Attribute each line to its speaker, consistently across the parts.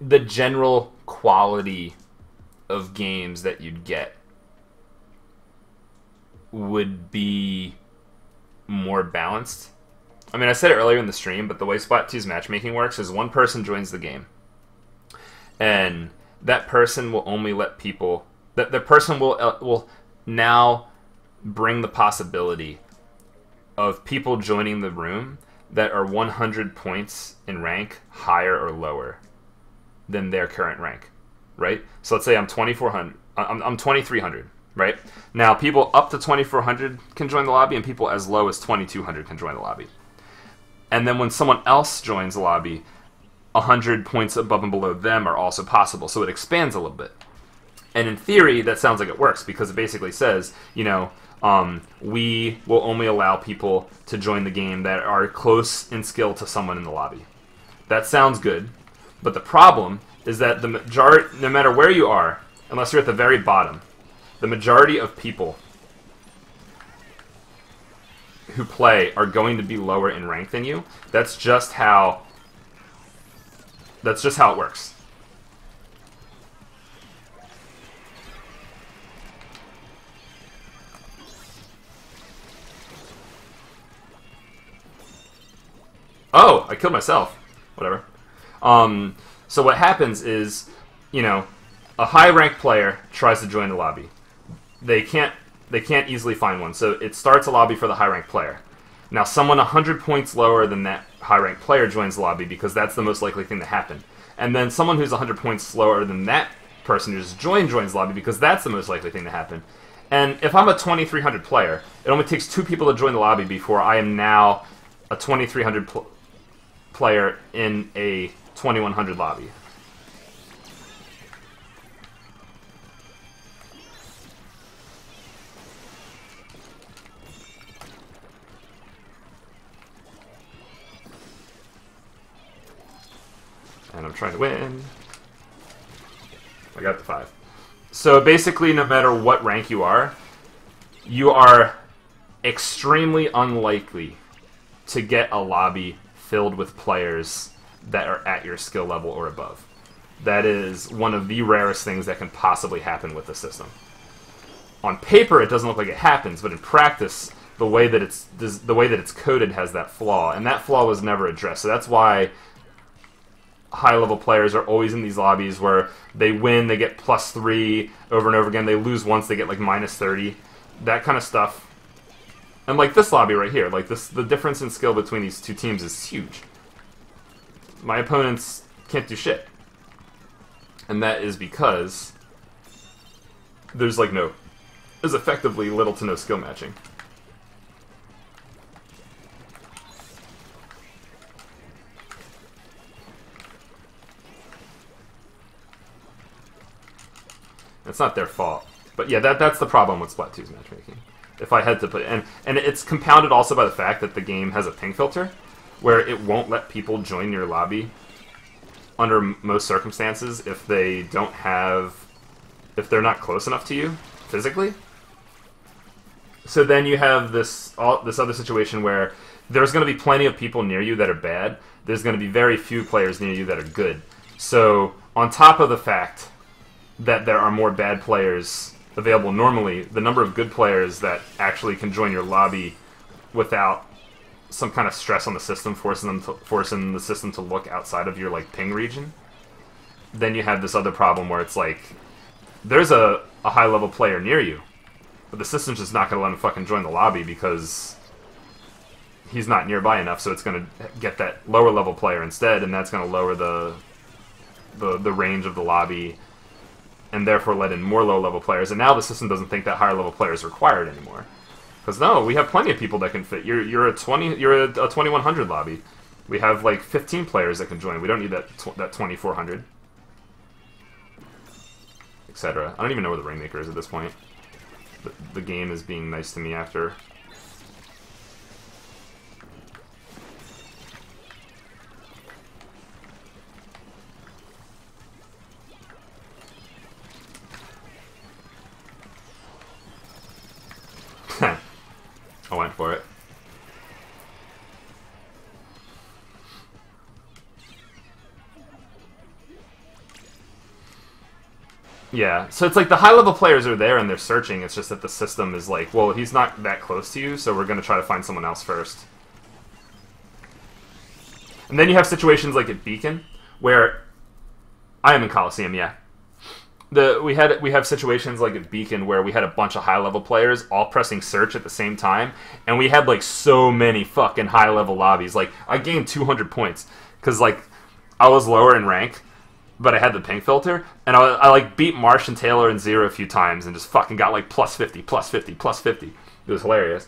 Speaker 1: the general quality of games that you'd get would be more balanced. I mean, I said it earlier in the stream, but the way Splat 2's matchmaking works is one person joins the game, and that person will only let people... That person will now bring the possibility of people joining the room that are 100 points in rank higher or lower than their current rank, right? So let's say I'm 2400, I'm 2300, right? Now people up to 2400 can join the lobby, and people as low as 2200 can join the lobby. And then when someone else joins the lobby, 100 points above and below them are also possible. So it expands a little bit. And in theory, that sounds like it works, because it basically says, you know, we will only allow people to join the game that are close in skill to someone in the lobby. That sounds good, but the problem is that the majority, no matter where you are, unless you're at the very bottom, the majority of people who play are going to be lower in rank than you. That's just how it works. Oh, I killed myself. Whatever. So what happens is, you know, a high-ranked player tries to join the lobby. They can't easily find one, so it starts a lobby for the high-ranked player. Now, someone 100 points lower than that high-ranked player joins the lobby, because that's the most likely thing to happen. And then someone who's 100 points lower than that person who just joins the lobby, because that's the most likely thing to happen. And if I'm a 2300 player, it only takes 2 people to join the lobby before I am now a 2300 player in a 2100 lobby. And I'm trying to win. I got the 5. So basically, no matter what rank you are extremely unlikely to get a lobby filled with players that are at your skill level or above. That is one of the rarest things that can possibly happen with the system. On paper, it doesn't look like it happens, but in practice, the way that it's coded has that flaw, and that flaw was never addressed. So that's why high-level players are always in these lobbies where they win, they get +3 over and over again. They lose once, they get like -30. That kind of stuff. And like this lobby right here, like this, the difference in skill between these two teams is huge. My opponents can't do shit. And that is because there's effectively little to no skill matching. It's not their fault. But yeah, that's the problem with Splat 2's matchmaking. If I had to put it, and it's compounded also by the fact that the game has a ping filter, where it won't let people join your lobby under most circumstances if they're not close enough to you physically. So then you have this other situation where there's going to be plenty of people near you that are bad. There's going to be very few players near you that are good. So on top of the fact that there are more bad players available normally, the number of good players that actually can join your lobby without some kind of stress on the system, forcing the system to look outside of your like ping region, then you have this other problem where it's like there's a high level player near you, but the system's just not going to let him fucking join the lobby because he's not nearby enough, so it's going to get that lower level player instead, and that's going to lower the range of the lobby, and therefore let in more low-level players. And now the system doesn't think that higher-level player is required anymore, because no, we have plenty of people that can fit. You're a 2100 lobby. We have like 15 players that can join. We don't need that 2400, etc. I don't even know where the Rainmaker is at this point. The game is being nice to me after. I went for it. Yeah, so it's like the high-level players are there and they're searching. It's just that the system is like, well, he's not that close to you, so we're going to try to find someone else first. And then you have situations like at Beacon, where I am in Coliseum, yeah. We have situations like at Beacon where we had a bunch of high-level players all pressing search at the same time, and we had like so many fucking high-level lobbies. Like I gained 200 points because like I was lower in rank, but I had the ping filter, and I like beat Marsh and Taylor and Zero a few times, and just fucking got like plus 50, plus 50, plus 50. It was hilarious.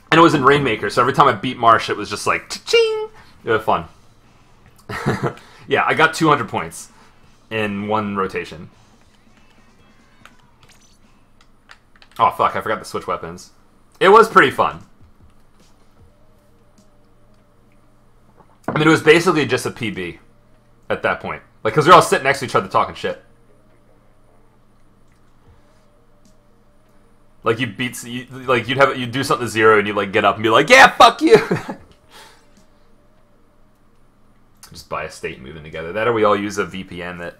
Speaker 1: And it was in Rainmaker, so every time I beat Marsh, it was just like cha-ching. It was fun. Yeah, I got 200 points in one rotation. Oh fuck, I forgot to switch weapons. It was pretty fun. I mean, it was basically just a PB at that point. Like, because we were all sitting next to each other talking shit. Like, you'd do something to Zero and you'd, like, get up and be like, yeah, fuck you! Just buy a state moving together. That or we all use a VPN that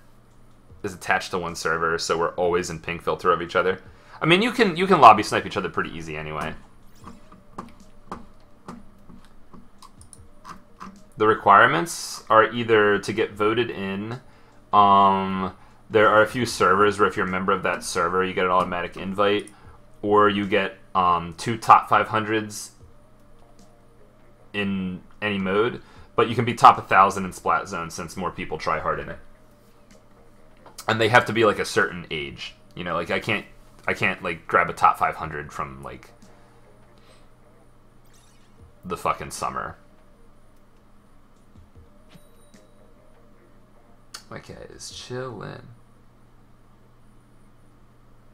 Speaker 1: is attached to one server, so we're always in ping filter of each other. I mean, you can lobby snipe each other pretty easy anyway. The requirements are either to get voted in. There are a few servers where if you're a member of that server, you get an automatic invite, or you get 2 top 500s in any mode. But you can be top 1,000 in Splat Zone since more people try hard in it. And they have to be like a certain age. You know, like I can't like grab a top 500 from like the fucking summer. My cat is chillin'.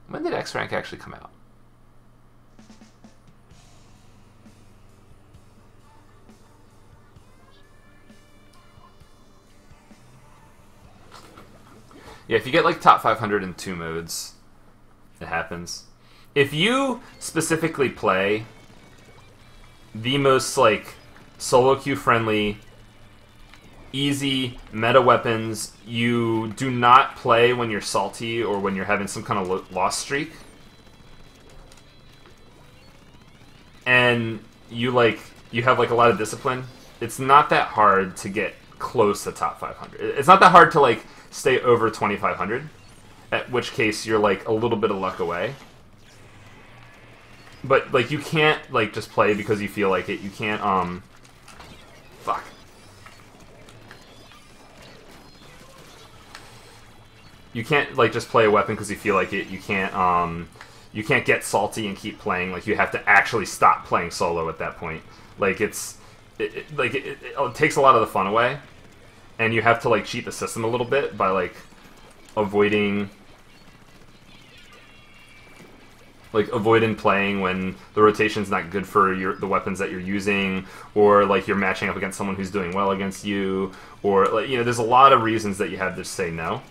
Speaker 1: When did X Rank actually come out? Yeah, if you get like top 500 in 2 modes, it happens. If you specifically play the most like solo queue friendly, easy meta weapons, you do not play when you're salty or when you're having some kind of loss streak, and you have like a lot of discipline, it's not that hard to get close to top 500. It's not that hard to like stay over 2,500, at which case you're like a little bit of luck away. But like you can't like just play because you feel like it. You can't fuck. You can't like just play a weapon because you feel like it. You can't get salty and keep playing. Like you have to actually stop playing solo at that point. Like it takes a lot of the fun away. And you have to like cheat the system a little bit by like avoiding playing when the rotation's not good for the weapons that you're using, or like you're matching up against someone who's doing well against you, or like, you know, there's a lot of reasons that you have to say no.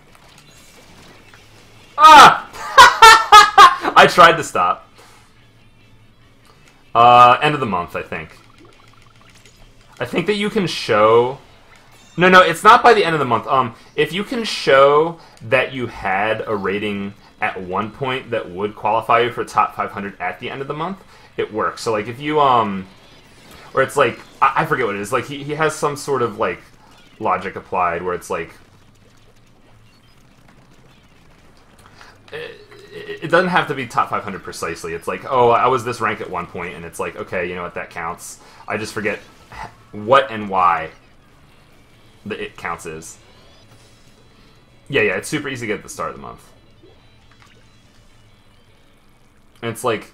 Speaker 1: Ah! I tried to stop. End of the month, I think. I think that you can show... No, it's not by the end of the month. If you can show that you had a rating at one point that would qualify you for top 500 at the end of the month, it works. So, like, if you, or it's like, I forget what it is. Like, he has some sort of, like, logic applied where it's like, it doesn't have to be top 500 precisely. It's like, oh, I was this rank at one point, and it's like, okay, you know what, that counts. I just forget what and why the it counts is. Yeah, it's super easy to get at the start of the month. And it's like,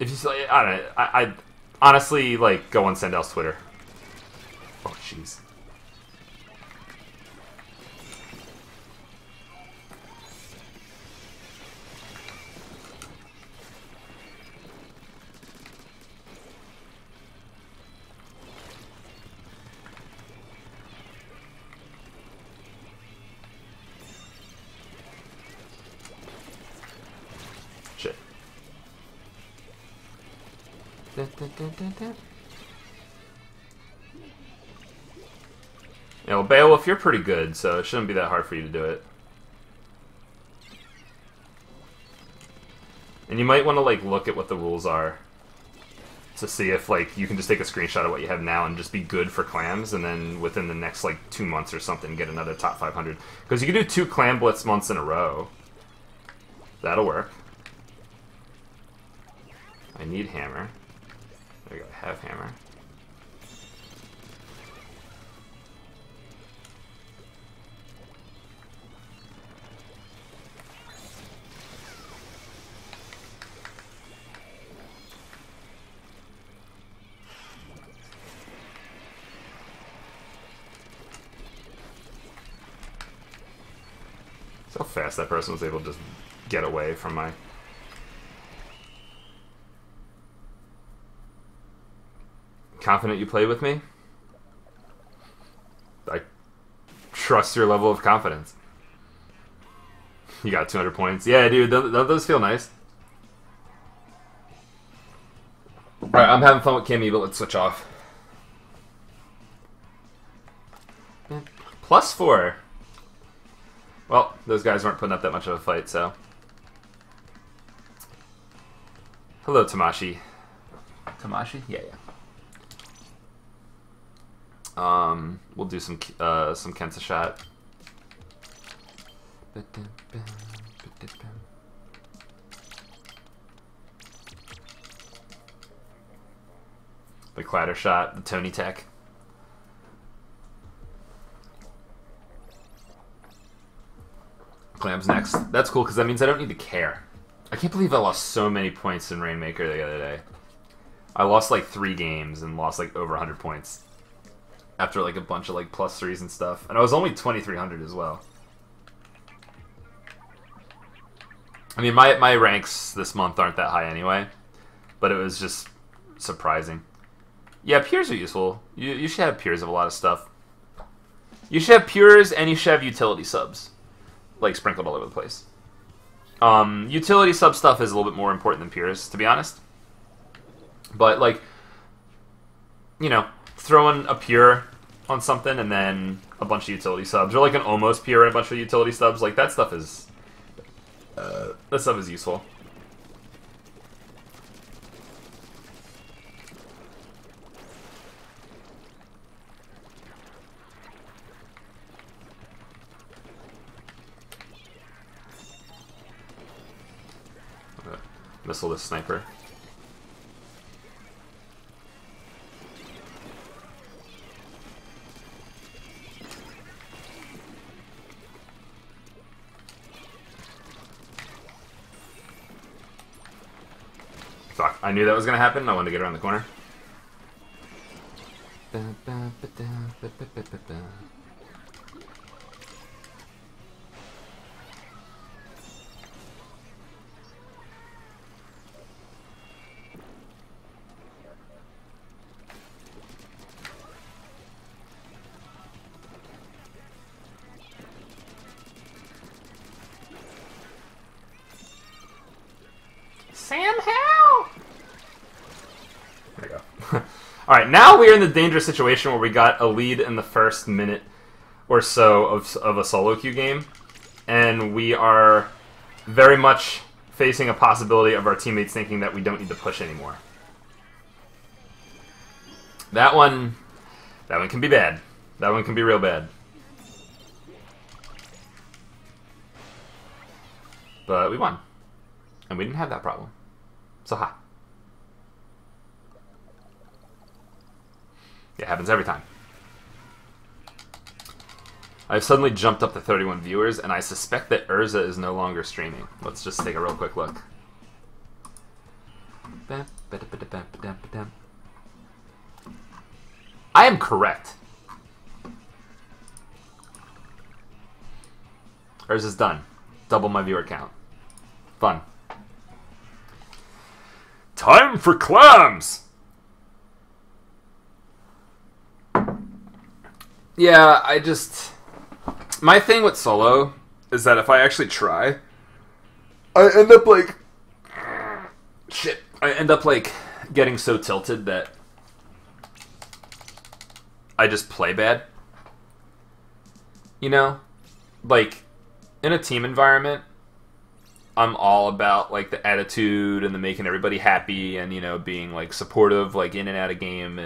Speaker 1: if you say, I don't know, I honestly, like, go on Sendel's Twitter. Oh, jeez. Yeah, well, Beowulf, you're pretty good, so it shouldn't be that hard for you to do it. And you might want to, like, look at what the rules are to see if, like, you can just take a screenshot of what you have now and just be good for clams, and then within the next, like, 2 months or something, get another top 500. Because you can do 2 clam blitz months in a row. That'll work. I need hammer. There you go, I have hammer. So fast that person was able to just get away from my... Confident you play with me? I trust your level of confidence. You got 200 points. Yeah, dude, those feel nice. Alright, I'm having fun with Kimmy, but let's switch off. +4. Well, those guys weren't putting up that much of a fight, so... Hello, Tamashi. Tamashi? Yeah, yeah. We'll do some Kensa shot. The clatter shot, the Tony tech. Clams next. That's cool because that means I don't need to care. I can't believe I lost so many points in Rainmaker the other day. I lost like 3 games and lost like over 100 points. After like a bunch of like +3s and stuff. And I was only 2,300 as well. I mean, my ranks this month aren't that high anyway. But it was just surprising. Yeah, pures are useful. You should have pures of a lot of stuff. You should have pures and you should have utility subs. Like sprinkled all over the place. Utility sub stuff is a little bit more important than pures, to be honest. But like, you know, throwing a pure on something and then a bunch of utility subs, or like an almost pure and a bunch of utility subs, like that stuff is useful. Missile this sniper. Fuck, I knew that was gonna happen. I wanted to get around the corner. Alright, now we're in the dangerous situation where we got a lead in the first minute or so of a solo queue game, and we are very much facing a possibility of our teammates thinking that we don't need to push anymore. That one can be bad. That one can be real bad. But we won. And we didn't have that problem. So ha. It happens every time. I've suddenly jumped up to 31 viewers, and I suspect that Urza is no longer streaming. Let's just take a real quick look. I am correct. Urza's done. Double my viewer count. Fun. Time for clams! Yeah, my thing with solo is that if I actually try, I end up like... Shit. I end up like getting so tilted that I just play bad. you know, like in a team environment, I'm all about like the attitude and the making everybody happy and being like supportive, like in and out of game,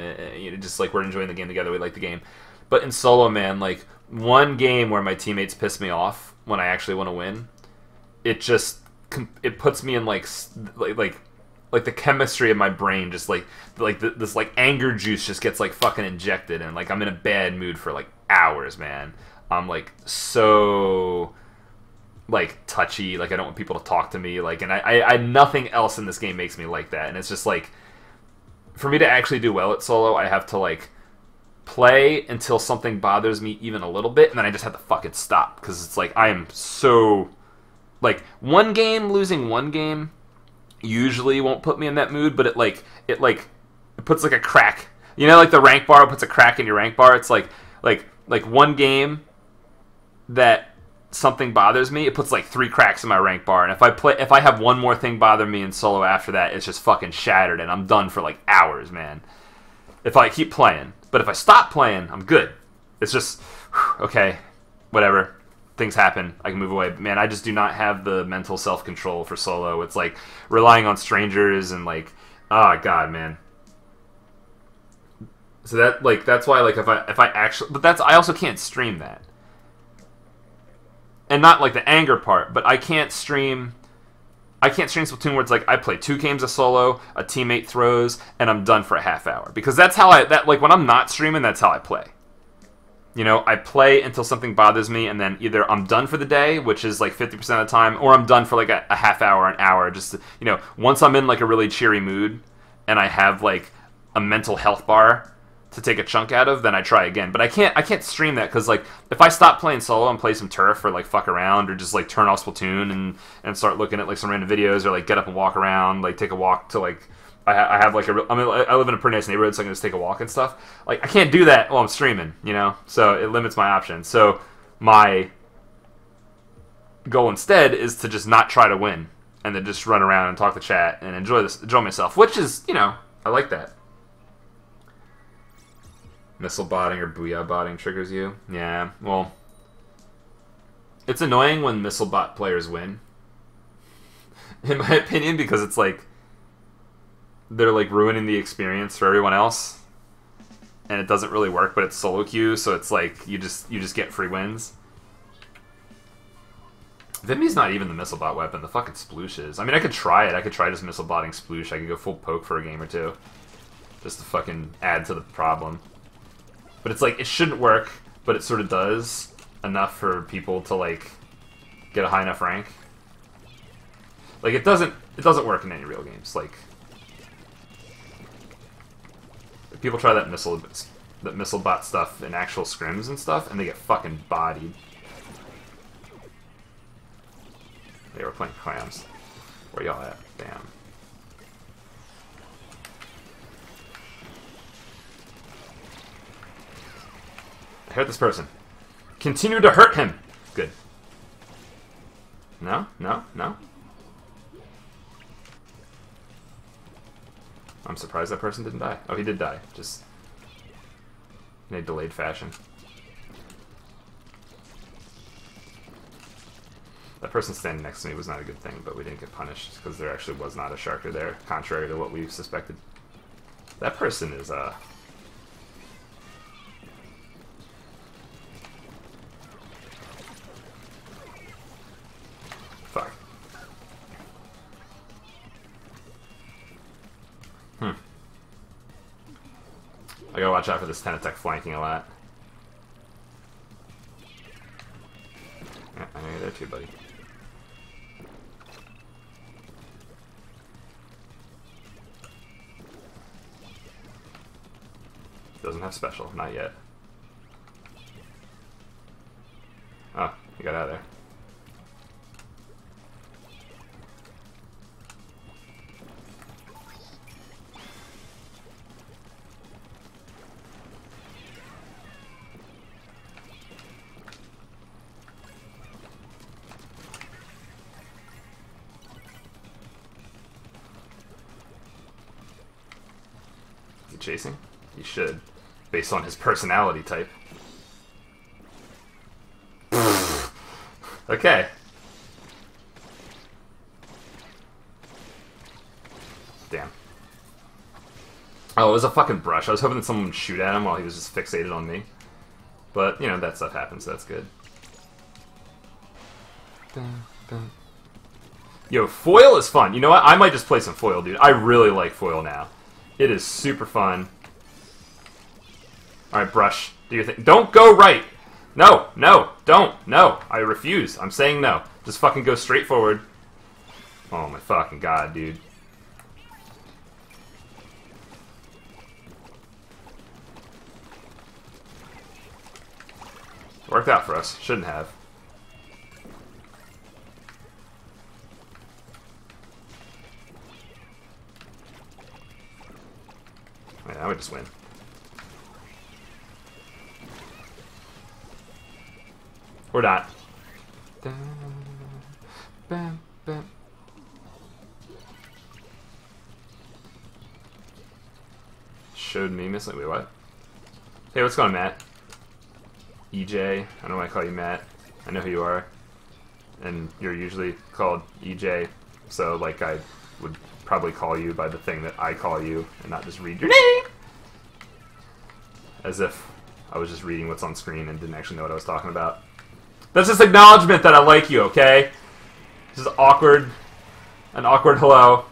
Speaker 1: just like we're enjoying the game together. We like the game, but in solo, man, like one game where my teammates piss me off when I actually want to win, it just it puts me in like the chemistry of my brain just this like anger juice just gets like fucking injected and like I'm in a bad mood for like hours, man. I'm like so like touchy, like I don't want people to talk to me, like, and I nothing else in this game makes me like that, and it's just like for me to actually do well at solo, I have to like play until something bothers me even a little bit, and then I just have to fucking stop because it's like I am so like losing one game usually won't put me in that mood, but it puts like a crack, like the rank bar puts a crack in your rank bar. It's like one game that something bothers me, it puts like 3 cracks in my rank bar, and if I have one more thing bother me in solo after that, it's just fucking shattered and I'm done for like hours, man, if I keep playing. But if I stop playing, I'm good. It's just okay, whatever, things happen, I can move away. Man, I just do not have the mental self-control for solo. It's like relying on strangers and like, oh god, man. So that's why like if I actually, but I also can't stream that. And not like the anger part, but I can't stream Splatoon where it's like I play 2 games of solo, a teammate throws, and I'm done for a half hour. Because that's how like when I'm not streaming, that's how I play. I play until something bothers me, and then either I'm done for the day, which is like 50% of the time, or I'm done for like a half hour, an hour. Just once I'm in like a really cheery mood, and I have like a mental health bar to take a chunk out of, then I try again. But I can't stream that because like if I stop playing solo and play some turf or like fuck around or just like turn off Splatoon and start looking at like some random videos or like get up and walk around, like take a walk to like I have like I live in a pretty nice neighborhood, so I can just take a walk and stuff. Like I can't do that while I'm streaming, so it limits my options. So my goal instead is to just not try to win and then just run around and talk to chat and enjoy myself, which is I like that. Missile botting or booyah botting triggers you? Yeah, well, it's annoying when missile bot players win, in my opinion, because it's like they're like ruining the experience for everyone else, and it doesn't really work. But it's solo queue, so it's like you just get free wins. Vimi's not even the missile bot weapon. The fucking sploosh is. I mean, I could try it. I could try just missile botting sploosh. I could go full poke for a game or two, just to fucking add to the problem. But it's like, it shouldn't work, but it sort of does enough for people to like get a high enough rank. Like it doesn't work in any real games. Like people try that missile bot stuff in actual scrims and stuff, and they get fucking bodied. They were playing clams. Where y'all at? Damn. I hurt this person. Continue to hurt him! Good. No? No? No? I'm surprised that person didn't die. Oh, he did die. Just in a delayed fashion. That person standing next to me was not a good thing, but we didn't get punished because there actually was not a sharker there, contrary to what we suspected. That person is, fuck. I gotta watch out for this 10 attack flanking a lot. Yeah, I know you're there too, buddy. Doesn't have special, not yet. Oh, you got out of there. Is he chasing? He should, based on his personality type. Okay. Damn. Oh, it was a fucking brush. I was hoping that someone would shoot at him while he was just fixated on me. But, you know, that stuff happens, so that's good. Yo, foil is fun. You know what? I might just play some foil, dude. I really like foil now. It is super fun. Alright, brush. Do your thing. Don't go right! No, no, don't, no. I refuse. I'm saying no. Just fucking go straight forward. Oh my fucking god, dude. Worked out for us. Shouldn't have. Yeah, I would just win. Or not. Showed me missing. Wait, what? Hey, what's going on, Matt? EJ. I don't know why I call you Matt. I know who you are. And you're usually called EJ. So, like, I would probably call you by the thing that I call you and not just read your name. As if I was just reading what's on screen and didn't actually know what I was talking about. That's just acknowledgement that I like you, okay? This is awkward. An awkward hello.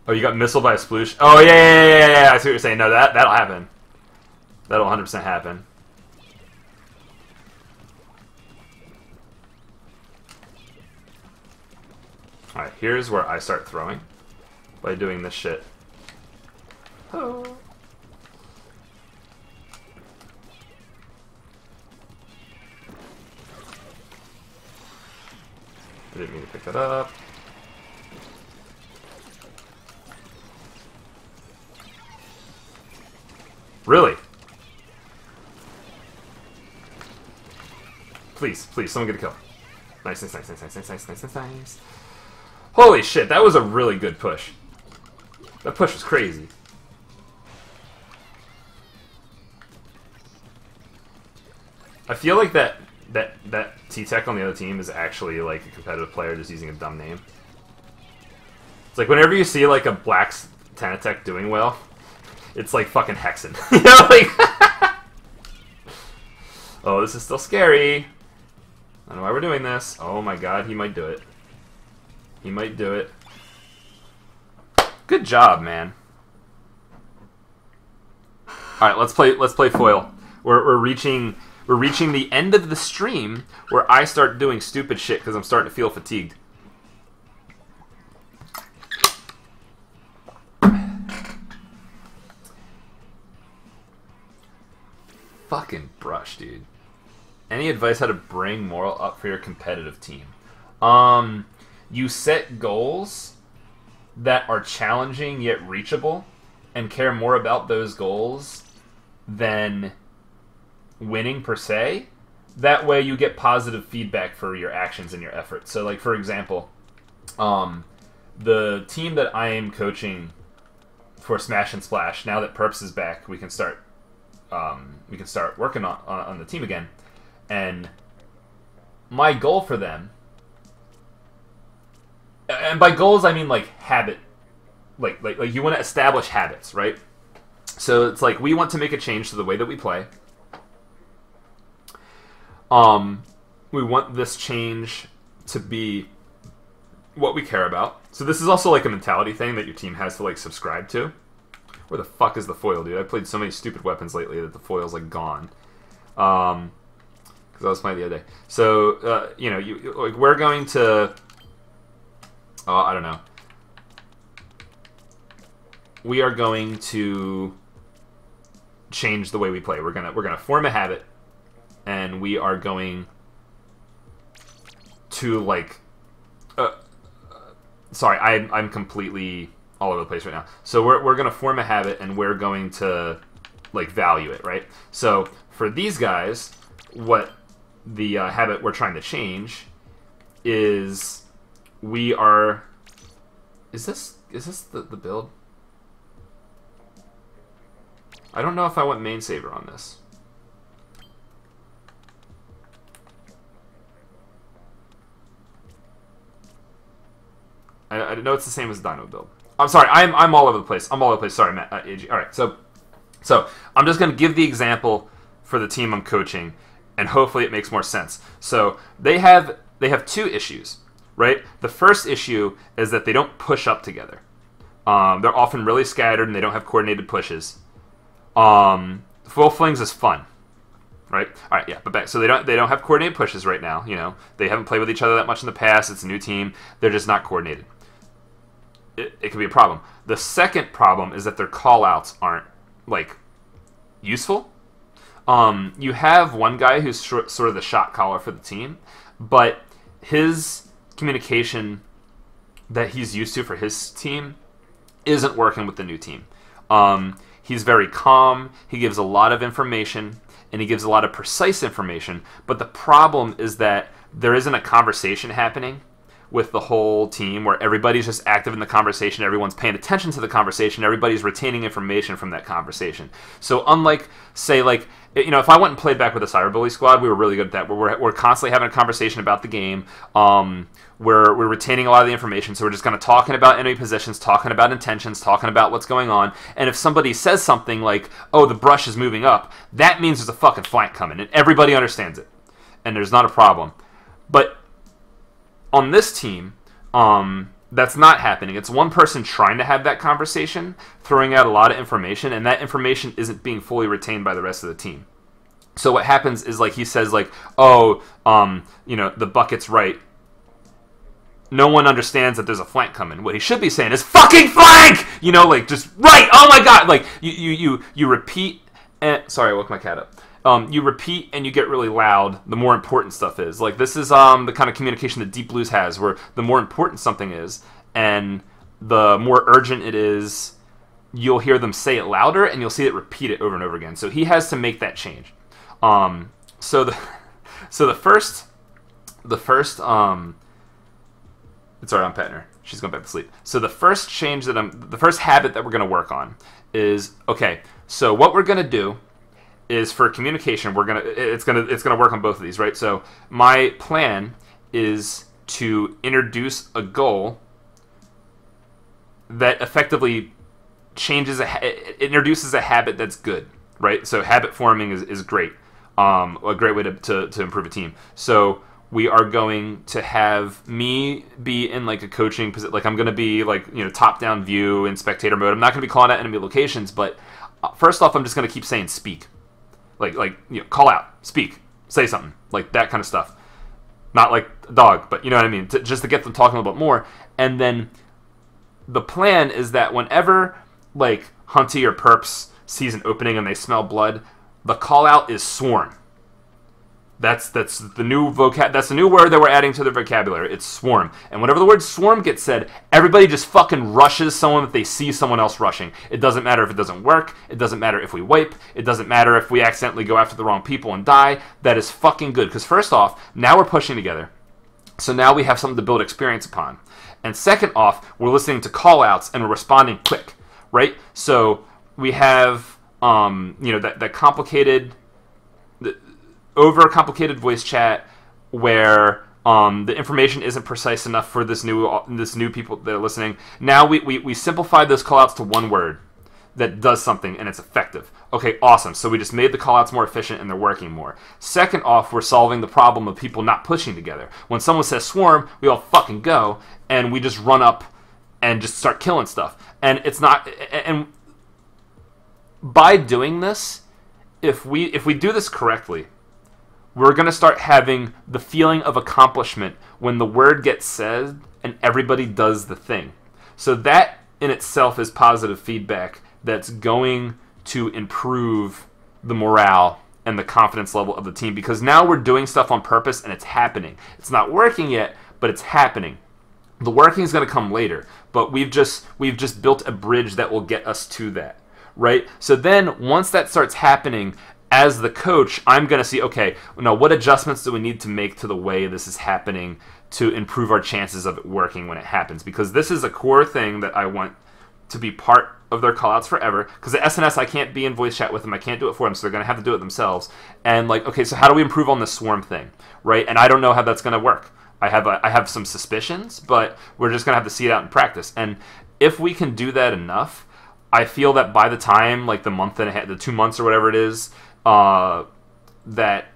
Speaker 1: Oh, you got missiled by a sploosh? Oh, yeah. I see what you're saying. No, that'll happen. That'll 100% happen. Alright, here's where I start throwing. By doing this shit. Oh. I didn't mean to pick that up. Really? Please, someone get a kill. Nice. Holy shit, that was a really good push. That push was crazy. I feel like that T-Tech on the other team is actually like a competitive player just using a dumb name. It's like whenever you see like a black Tanatech doing well, it's like fucking Hexen. You know, like oh, this is still scary. I don't know why we're doing this. Oh my god, he might do it. He might do it. Good job, man. All right, let's play foil. We're reaching the end of the stream where I start doing stupid shit because I'm starting to feel fatigued. Fucking brush, dude. Any advice how to bring moral up for your competitive team? You set goals that are challenging yet reachable and care more about those goals than winning per se. That way you get positive feedback for your actions and your efforts. So like for example, the team that I am coaching for Smash and Splash, now that Perps is back, we can start working on the team again. And my goal for them, and by goals I mean like habit, like you want to establish habits, right? So it's like we want to make a change to the way that we play. We want this change to be what we care about. So this is also like a mentality thing that your team has to like subscribe to. Where the fuck is the foil, dude? I played so many stupid weapons lately that the foil's like gone. Because I was playing the other day. So you know, like we're going to. I don't know. We are going to change the way we play. We're gonna form a habit, and we are going to like. Sorry, I'm completely all over the place right now. So we're gonna form a habit, and we're going to like value it, right? So for these guys, what the habit we're trying to change is we are. Is this the build? I don't know if I want main saber on this. I know it's the same as Dino build. I'm sorry, I'm all over the place. I'm all over the place. Sorry, Matt. AG. All right, so I'm just going to give the example for the team I'm coaching, and hopefully it makes more sense. So they have two issues, right? The first issue is that they don't push up together. They're often really scattered and they don't have coordinated pushes. Full flings is fun, right? All right, yeah, but back. So they don't have coordinated pushes right now. You know, they haven't played with each other that much in the past. It's a new team. They're just not coordinated. It can be a problem. The second problem is that their call-outs aren't like useful. You have one guy who's sort of the shot caller for the team, but his communication that he's used to for his team isn't working with the new team. He's very calm, he gives a lot of information, and he gives a lot of precise information, but the problem is that there isn't a conversation happening with the whole team where everybody's just active in the conversation, everyone's paying attention to the conversation, everybody's retaining information from that conversation. So unlike, say, like, you know, if I went and played back with the Cyberbully squad, we were really good at that. We're constantly having a conversation about the game. We're retaining a lot of the information, so we're just kind of talking about enemy positions, talking about intentions, talking about what's going on. And if somebody says something like, oh, the brush is moving up, that means there's a fucking flank coming, and everybody understands it. And there's not a problem. But on this team, that's not happening. It's one person trying to have that conversation, throwing out a lot of information, and that information isn't being fully retained by the rest of the team. So what happens is, like, he says, like, oh, you know, the bucket's right. No one understands that there's a flank coming. What he should be saying is, fucking flank! You know, like, just, right! Oh my god! Like, you repeat, and, sorry, I woke my cat up. You repeat and you get really loud, the more important stuff is. Like, this is the kind of communication that Deep Blues has, where the more important something is, and the more urgent it is, you'll hear them say it louder, and you'll see it repeat it over and over again. So he has to make that change. So the first, sorry, I'm petting her. She's going back to sleep. So the first change the first habit that we're going to work on is, okay, so what we're going to do is for communication, it's gonna work on both of these, right? So my plan is to introduce a goal that effectively introduces a habit that's good, right? So habit forming is great, a great way to improve a team. So we are going to have me be in like a coaching position, like I'm going to be like, you know, top down view in spectator mode. I'm not going to be calling out enemy locations, but first off, I'm just going to keep saying speak. Like you know, call out, speak, say something, like that kind of stuff. Not like a dog, but you know what I mean, just to get them talking a little bit more. And then the plan is that whenever like Hunty or Perps sees an opening and they smell blood, the call out is swarm. That's the new that's the new word that we're adding to the vocabulary. It's swarm. And whenever the word swarm gets said, everybody just fucking rushes someone that they see someone else rushing. It doesn't matter if it doesn't work. It doesn't matter if we wipe. It doesn't matter if we accidentally go after the wrong people and die. That is fucking good. Because first off, now we're pushing together. So now we have something to build experience upon. And second off, we're listening to call-outs and we're responding quick, right? So we have, you know, that complicated, over-complicated voice chat where the information isn't precise enough for this new people that are listening. Now we simplified those callouts to one word that does something and it's effective. Okay, awesome. So we just made the callouts more efficient and they're working more. Second off, we're solving the problem of people not pushing together. When someone says swarm, we all fucking go and we just run up and just start killing stuff. And it's not, and by doing this, if we do this correctly, we're going to start having the feeling of accomplishment when the word gets said and everybody does the thing. So that in itself is positive feedback that's going to improve the morale and the confidence level of the team, because now we're doing stuff on purpose and it's happening. It's not working yet, but it's happening. The working is going to come later, but we've just built a bridge that will get us to that, right? So then once that starts happening, as the coach, I'm going to see, okay, now what adjustments do we need to make to the way this is happening to improve our chances of it working when it happens? Because this is a core thing that I want to be part of their callouts forever. Because at SNS, I can't be in voice chat with them. I can't do it for them, so they're going to have to do it themselves. And like, okay, so how do we improve on this swarm thing, right? And I don't know how that's going to work. I have some suspicions, but we're just gonna have to see it out in practice. And if we can do that enough, I feel that by the time like the month and a half, the 2 months or whatever it is, that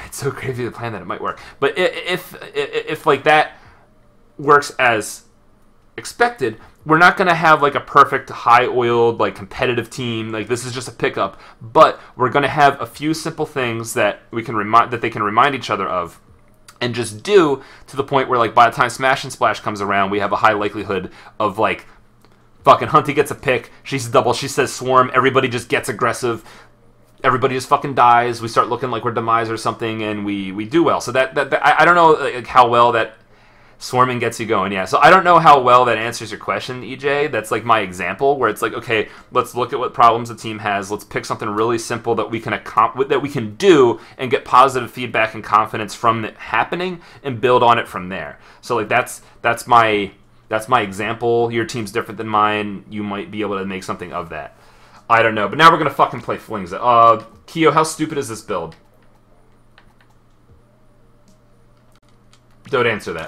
Speaker 1: it's so crazy to plan that it might work. But if like that works as expected, we're not going to have like a perfect high-oiled like competitive team. Like this is just a pickup, but we're going to have a few simple things that we can they can remind each other of, and just do to the point where like by the time Smash and Splash comes around, we have a high likelihood of like fucking Hunty gets a pick, she's double, she says swarm, everybody just gets aggressive. Everybody just fucking dies. We start looking like we're Demise or something, and we do well. So that I don't know like, how well that swarming gets you going. Yeah. So I don't know how well that answers your question, EJ. That's like my example where it's like, okay, let's look at what problems the team has. Let's pick something really simple that we can do and get positive feedback and confidence from it happening and build on it from there. So like that's my example. Your team's different than mine. You might be able to make something of that. I don't know, but now we're gonna fucking play Flings. Kyo, how stupid is this build? Don't answer that.